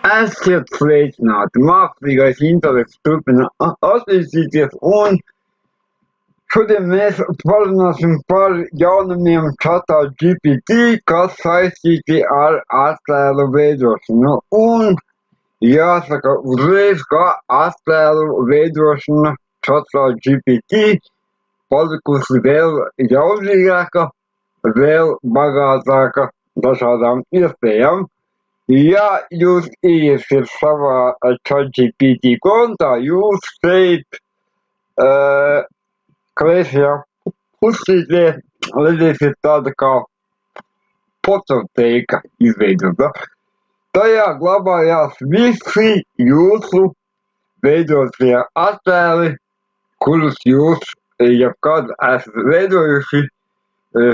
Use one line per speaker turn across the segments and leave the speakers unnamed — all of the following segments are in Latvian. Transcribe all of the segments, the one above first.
Esiet sveicināti! Mākslīgais intelekts turpina attīstīties, un šodien mēs parunāsim par jaunumiem ChatGPT, kas saistīti ar attēlu veidošanu. Un jāsaka uzreiz, ka attēlu veidošana ChatGPT palikusi vēl jaudīgāka, vēl bagātāka dažādām iespējām. Ja jūs iesiet savā ChatGPT kontā, jūs šeit kreisajā pusītē redzēsiet tāda kā fototeika izveidota. Tajā glabājās visi jūsu veidotie attēli, kurus jūs jebkad esat veidojuši.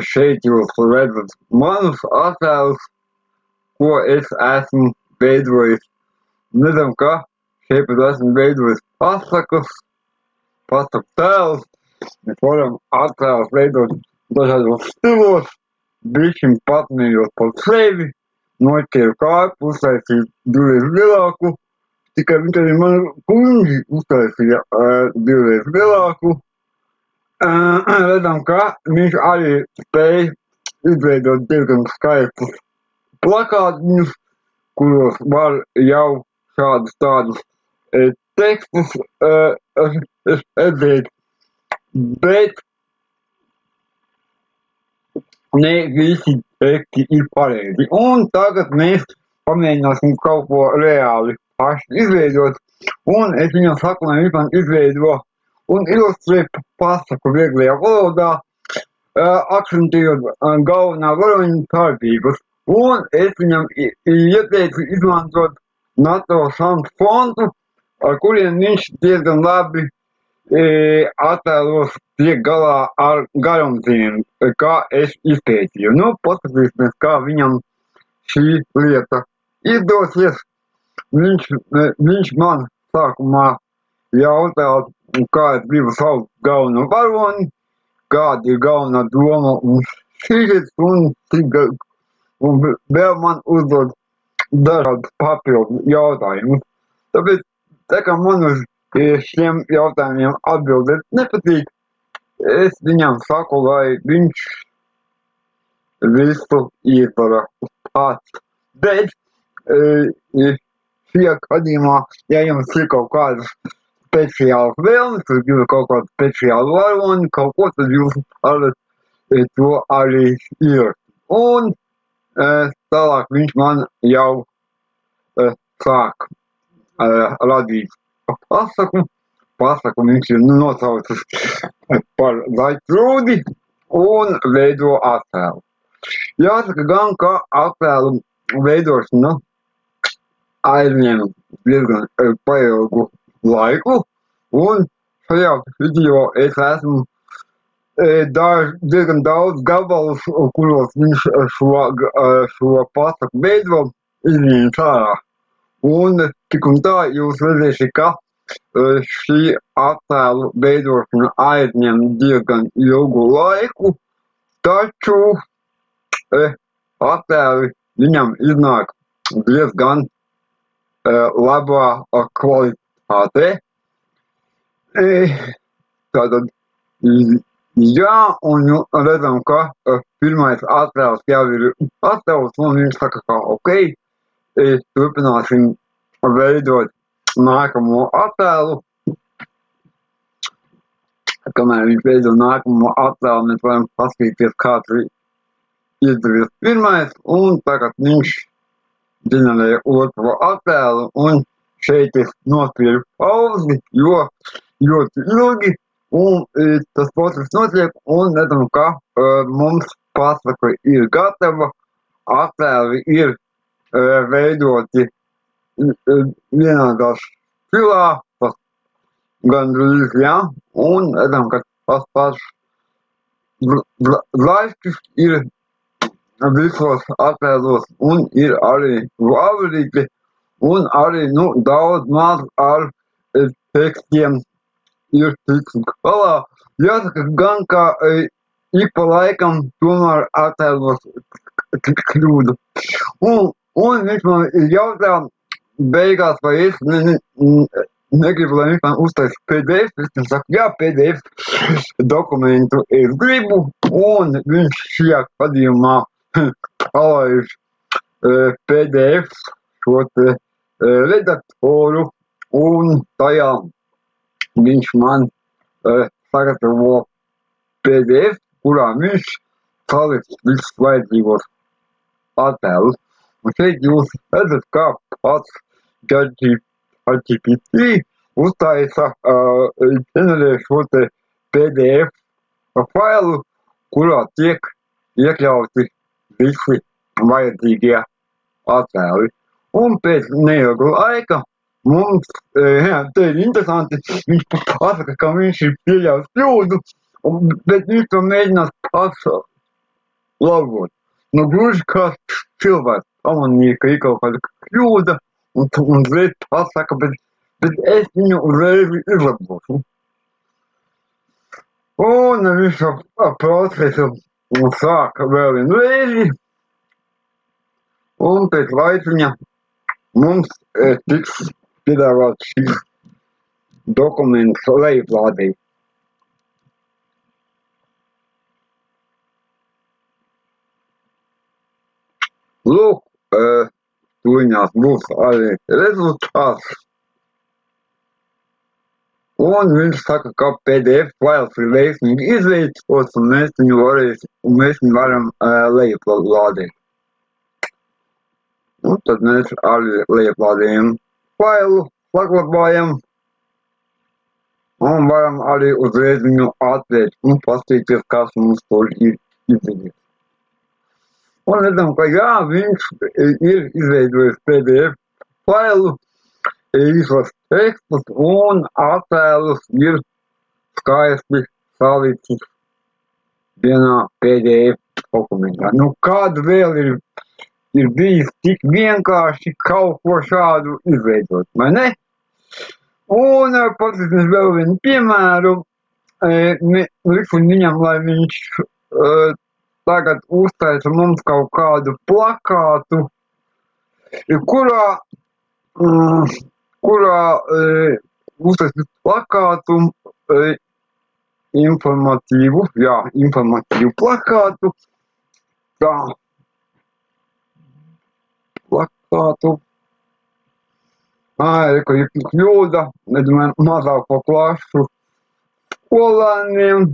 Šeit jūs redzat manus attēlus, ko es esmu veidojis. Nezinu, kā šeit pat esmu veidojis pasakas tēlus. Mēs varam attēlus veidot dažādos stilos, bišķiņ patnējot par sevi, noķēru kāju, uztaisīju divreiz lielāku, tikai viņš arī man kuņģi uztaisīja divreiz lielāku. Redzam, ka viņš arī spēj izveidot diezgan skaistus plakātiņus, kuros var jau šādus tādus tekstus redzēt, bet ne visi teksti ir pareizi. Un tagad mēs pamēģināsim kaut ko reāli paši izveidot, un es viņam saku, lai viņš man izveido un ilustrē pasaku vieglajā valodā, akcentējot galvenā varoņa darbības. Un es viņam ieteicu izmantot NATO sans fontu, ar kuriem viņš diezgan labi attēlos tiek galā ar garumzīmēm, kā es izpētīju. Nu, paskatīsimies, kā viņam šī lieta izdosies. Viņš man sākumā jautā, kā es gribu saukt galveno varoni, kāda ir galvenā doma un šīs, un vēl man uzdod dažādas papildu jautājumus. Tāpēc, tā kā man uz šiem jautājumiem atbildēt nepatīk, es viņam saku, lai viņš visu izdara pats. Bet šajā gadījumā, ja jums ir kaut kādas speciālas vēlmes, tad gribu kaut kādu speciālu varoni, kaut ko, tad jūs varat to arī ir. Un tālāk viņš man jau sāk radīt pasaku. Pasaku viņš ir nosaucis par zaļkrūdi un veido attēlu. Jāsaka gan, ka attēlu veidošana aizņem diezgan pailgu laiku, un šajā video es esmu diezgan daudz gabalus, kuros viņš šo pasaku veido, izņēmis ārā. Un tik un tā jūs redzēsiet, ka šī attēlu veidošana aizņem diezgan ilgu laiku, taču attēli viņam iznāk diezgan labā kvalitātē. Tātad, jā, un redzam, ka pirmais attēls jau ir attēls, un viņš saka, ka ok, turpināsim veidot nākamo attēlu. Kamēr viņš veido nākamo attēlu, mēs varam paskatīties, kāds ir izdevies pirmais, un tagad viņš ģenerē otro attēlu, un šeit es nospiežu pauzi, jo ļoti ilgi, un tas process notiek, un redzam, ka mums pasaka ir gatava, attēli ir veidoti vienādā stilā, tas gandrīz, jā, un redzam, ka tas pats laiks ir visos attēlos, un ir arī favorīti, un arī, daudz maz ar tekstiem ir tiks galā. Jāsaka gan, ka ik pa laikam tomēr attēlos kļūdu. Un viņš man jautā, beigās, vai es negribu, lai viņš man uztaisa PDF, es viņam saku, jā, PDF dokumentu es gribu, un viņš šajā gadījumā palaiž PDF šo te redaktoru, un tajā viņš man sagatavo PDF, kurā viņš saliks visus vajadzīgos attēlus. Un šeit jūs redzat, kā pats ChatGPT uztaisa ģenerē šo te PDF failu, kurā tiek iekļauti visi vajadzīgie attēli. Un pēc neilga laika mums, te ir interesanti, viņš pasaka, ka viņš ir pieļaus kļūdu, bet viņš to mēģinās pats labot. Nu, gluži kā cilvēks pamanīja, ka ir kaut kāda kļūda, un uzreiz pasaka, bet es viņu uzreiz izlabošu. Un visu procesu sāka vēl vienu reizi, un pēc laiciņa mums tiks piedāvāts šīs dokuments lejuplādei. Lūk, tuliņās būs arī rezultāts. Un viņš saka, ka PDF fails ir veiksmīgi izveidots, un mēs viņu varam lejuplādēt. Un tad mēs arī lejuplādējam failu, saglabājam, un varam arī uzreiz viņu atvērt un paskatīties, kas mums tur ir izdevies. Un redzam, ka jā, viņš ir izveidojis PDF failu, īsos tekstus un attēlus ir skaisti salicis vienā PDF dokumentā. Nu, kāda vēl ir bijis tik vienkārši kaut ko šādu izveidot, vai ne? Un paskatīsim vēl vienu piemēru, likšu viņam, lai viņš tagad uztaisa mums kaut kādu plakātu, kurā uztaisa plakātu, informatīvu plakātu, tā, plakātu, ka ir kļūda, mazāko klašu skolēniem,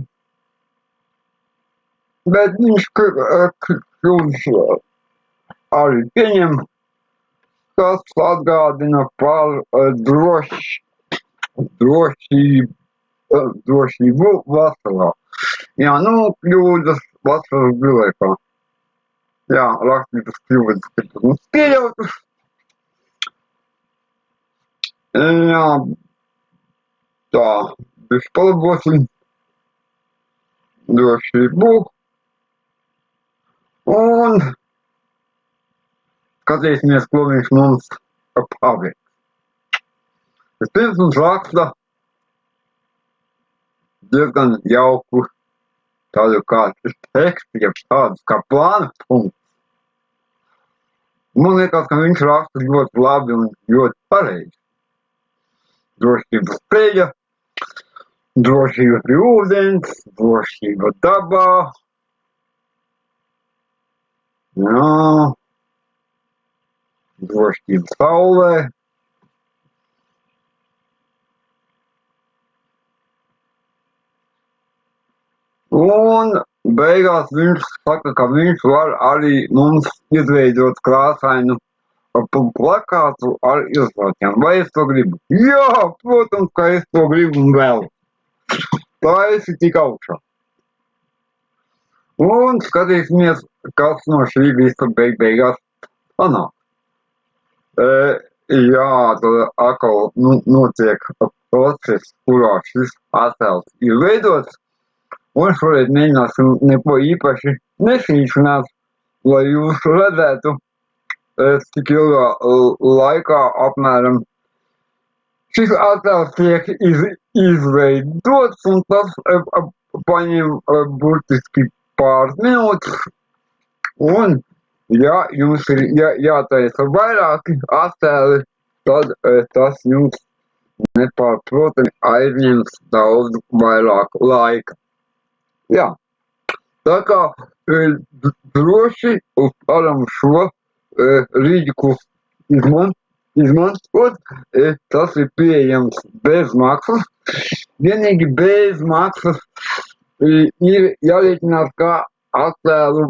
bet viņš kļūdas arī pieņem, kas atgādina par drošību vasarā. Jā, nu, kļūdas vasaras bilēkā. Jā, rakstītas kļūdas, kas mums pieļautas. Jā, tā, bez palabosim drošību. Un skatīsimies, ko viņš mums paveiks. Vispirms mums raksta diezgan jauku tādu kā tekstu, ja tādus kā plāna punktus. Man liekas, ka viņš raksta ļoti labi un ļoti pareizi. Drošības ceļa, drošība pie ūdens, drošība dabā. Jā, drošība saulē. Un beigās viņš saka, ka viņš var arī mums izveidot krāsainu plakātu ar izlaukiem. Vai es to gribu? Jā, protams, ka es to gribu un vēl. Tā esi tik augšā. Un skatīsimies, kas no šī visa beigās panāk. Jā, tad atkal notiek process, kurā šis attēls ir veidots. Un šoreiz mēģināsim neko īpaši nesīšanāt, lai jūs redzētu, cik ilgā laikā apmēram šis attēls tiek izveidots, un tas paņem burtiski pāris minūtes. Un, ja jums ir jātaisa vairāki attēli, tad tas jums nepārprotami aizņems daudz vairāk laika. Jā, tā kā droši varam šo rīku izmantot, tas ir pieejams bez maksas. Vienīgi bez maksas ir jārēķinās, kā attēlu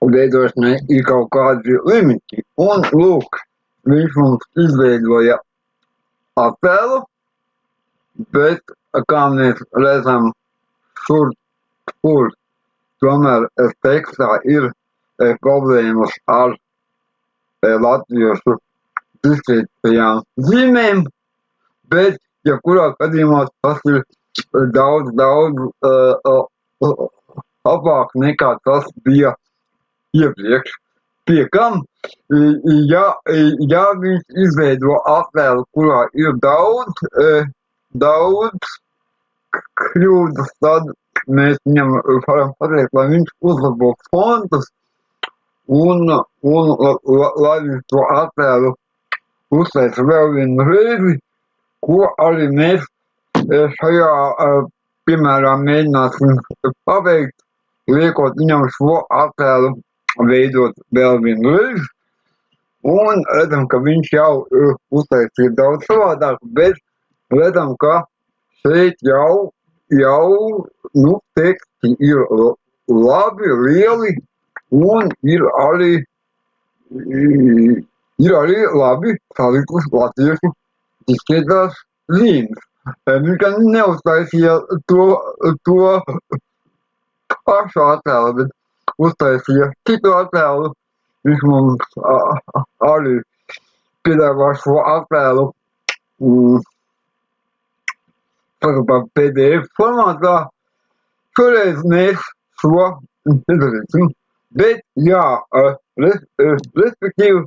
veidošanai ir kaut kādi limiti. Un lūk, viņš mums izveidoja attēlu, bet, kā mēs redzam, šur, tomēr tekstā ir problēmas ar latviešu diskretajām zīmēm, bet, ja kurā gadījumā tas ir daudz labāk nekā tas bija iepriekš. Pie kam, ja viņš izveido attēlu, kurā ir daudz kļūdas, tad mēs viņam varam pateikt, lai viņš uzlabo fontus un lai viņš to attēlu uztaisa vēl vienu reizi, ko arī mēs šajā piemērā mēģināsim paveikt, liekot viņam šo attēlu veidot vēl vienu reizi. Un redzam, ka viņš jau uztaisīja daudz savādāk, bet redzam, ka šeit jau teksti ir labi, lieli, un ir arī labi salikus latviešu diskretās zīmes. Viņš gan neuztaisīja to pašu attēlu, bet uztaisīja citu attēlu. Viņš mums arī piedāvā šo attēlu PDF formātā. Šoreiz mēs šo nedarīsim, bet jā, respektīvi